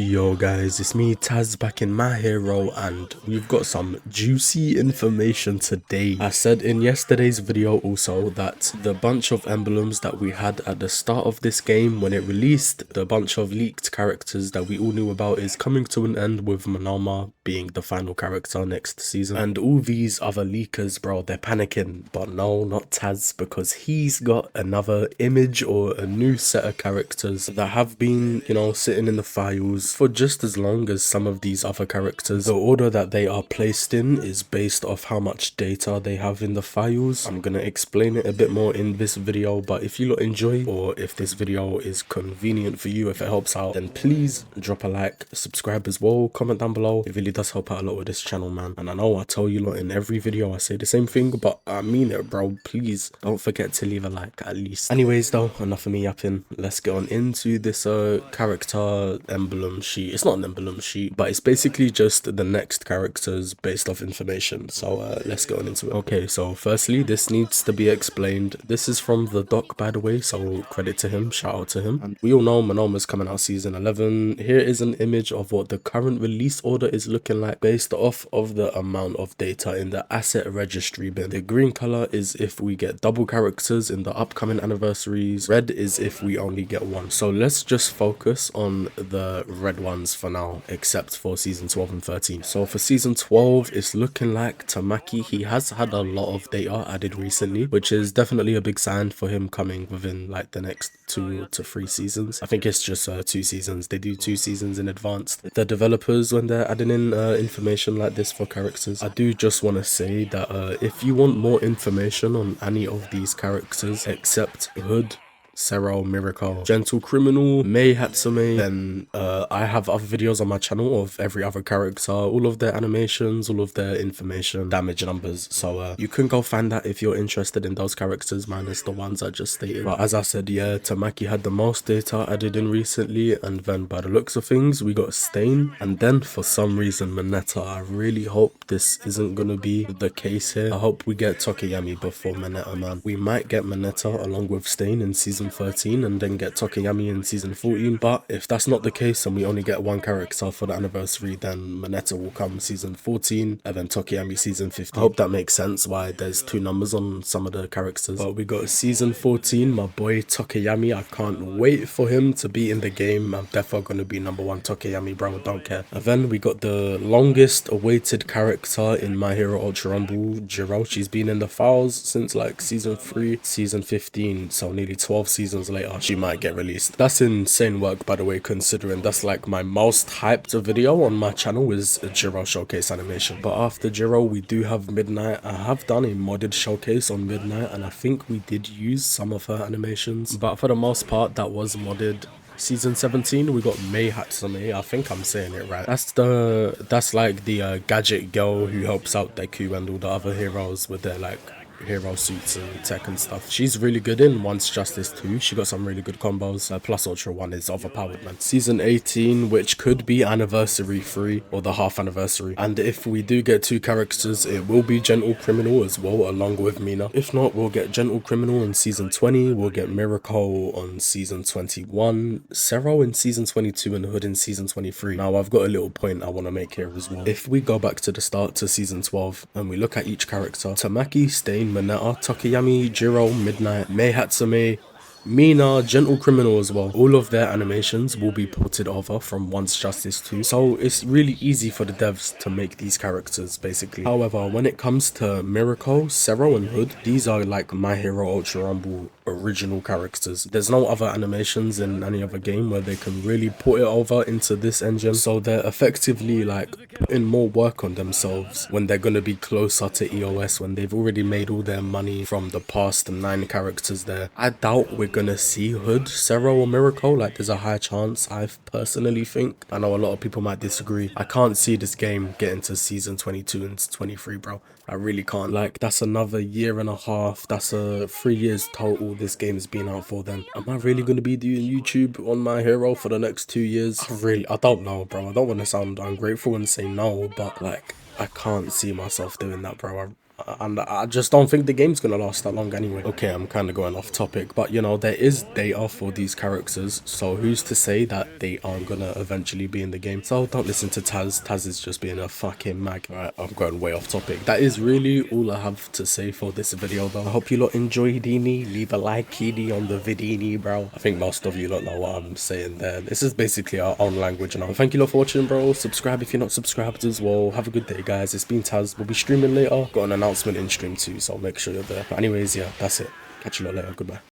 Yo guys, it's me Taz back in My Hero, and we've got some juicy information today. I said in yesterday's video also that the bunch of emblems that we had at the start of this game when it released, the bunch of leaked characters that we all knew about, is coming to an end with Monoma being the final character next season. And all these other leakers, bro, they're panicking, but no, not Taz, because he's got another image or a new set of characters that have been, you know, sitting in the files for just as long as some of these other characters. The order that they are placed in is based off how much data they have in the files. I'm gonna explain it a bit more in this video, but if you lot enjoy, or if this video is convenient for you, if it helps out, then please drop a like, subscribe as well, comment down below. It really does help out a lot with this channel, man. And I know I tell you lot in every video I say the same thing, but I mean it, bro. Please don't forget to leave a like at least. Anyways though, enough of me yapping. Let's get on into this character emblem sheet. It's not an emblem sheet, but it's basically just the next characters based off information. So let's get on into it. Okay, so firstly, this needs to be explained. This is from the doc, by the way, so credit to him, shout out to him. And we all know Monoma's coming out season 11. Here is an image of what the current release order is looking like based off of the amount of data in the asset registry bin. The green color is if we get double characters in the upcoming anniversaries. Red is if we only get one. So let's just focus on the red ones for now, except for season 12 and 13. So for season 12, it's looking like Tamaki, he has had a lot of data added recently, which is definitely a big sign for him coming within like the next 2 to 3 seasons. I think it's just 2 seasons. They do 2 seasons in advance. The developers, when they're adding in information like this for characters, I do just want to say that if you want more information on any of these characters except Hood, Sero, Miracle, Gentle Criminal, Mei Hatsume, then I have other videos on my channel of every other character, all of their animations, all of their information, damage numbers. So you can go find that if you're interested in those characters, minus the ones I just stated. But as I said, yeah, Tamaki had the most data added in recently, and then by the looks of things, we got Stain, and then for some reason Mineta. I really hope this isn't gonna be the case here. I hope we get Tokiyami before Mineta, man. We might get Mineta along with Stain in season 13 and then get Tokiyami in season 14, but if that's not the case and we only get one character for the anniversary, then Mineta will come season 14 and then Tokiyami season 15. I hope that makes sense why there's 2 numbers on some of the characters. But we got season 14, my boy Tokiyami. I can't wait for him to be in the game. I'm definitely going to be number 1 Tokiyami, bro, don't care. And then we got the longest awaited character in My Hero Ultra Rumble, Jiro. She's been in the files since like season 3, season 15, so nearly 12 seasons later she might get released. That's insane work, by the way, considering that's like my most hyped video on my channel is a Jiro showcase animation. But after Jiro, we do have Midnight. I have done a modded showcase on Midnight and I think we did use some of her animations, but for the most part that was modded. Season 17, we got Mei Hatsume. I think I'm saying it right. That's like the gadget girl who helps out Deku and all the other heroes with their like hero suits and tech and stuff. She's really good in Once Justice 2. She got some really good combos. Plus Ultra 1 is overpowered, man. Season 18, which could be anniversary 3 or the half anniversary. And if we do get 2 characters, it will be Gentle Criminal as well, along with Mina. If not, we'll get Gentle Criminal in season 20. We'll get Miracle on season 21. Sero in season 22 and Hood in season 23. Now, I've got a little point I want to make here as well. If we go back to the start to season 12 and we look at each character, Tamaki, Stain, Mineta, Tokiyami, Jiro, Midnight, Mei Hatsume, Mina, Gentle Criminal as well. All of their animations will be ported over from Once Justice 2. So it's really easy for the devs to make these characters, basically. However, when it comes to Miracle, Sero and Hood, these are like My Hero Ultra Rumble original characters. There's no other animations in any other game where they can really put it over into this engine. So they're effectively like putting more work on themselves when they're going to be closer to EOS, when they've already made all their money from the past 9 characters there. I doubt we're gonna see Hood, Sero or Miracle. Like there's a high chance, I personally think. I know a lot of people might disagree. I can't see this game getting to season 22 and 23, bro. I really can't. Like that's another year and a half. That's 3 years total this game has been out for them. Am I really going to be doing YouTube on My Hero for the next 2 years? I don't know, bro. I don't want to sound ungrateful and say no, but like I can't see myself doing that, bro. and I just don't think the game's gonna last that long anyway. Okay, I'm kind of going off topic, but you know, there is data for these characters, so who's to say that they aren't gonna eventually be in the game? So don't listen to Taz. Taz is just being a fucking mag. Right, I'm going way off topic. That is really all I have to say for this video though. I hope you lot enjoyed ini. Leave a like on the vidini, bro. I think most of you lot know what I'm saying there. This is basically our own language now. Thank you lot for watching, bro. Subscribe if you're not subscribed as well. Have a good day, guys. It's been Taz. We'll be streaming later. Got an announcement in stream too, so make sure you're there. But anyways, yeah, that's it. Catch you lot later. Goodbye.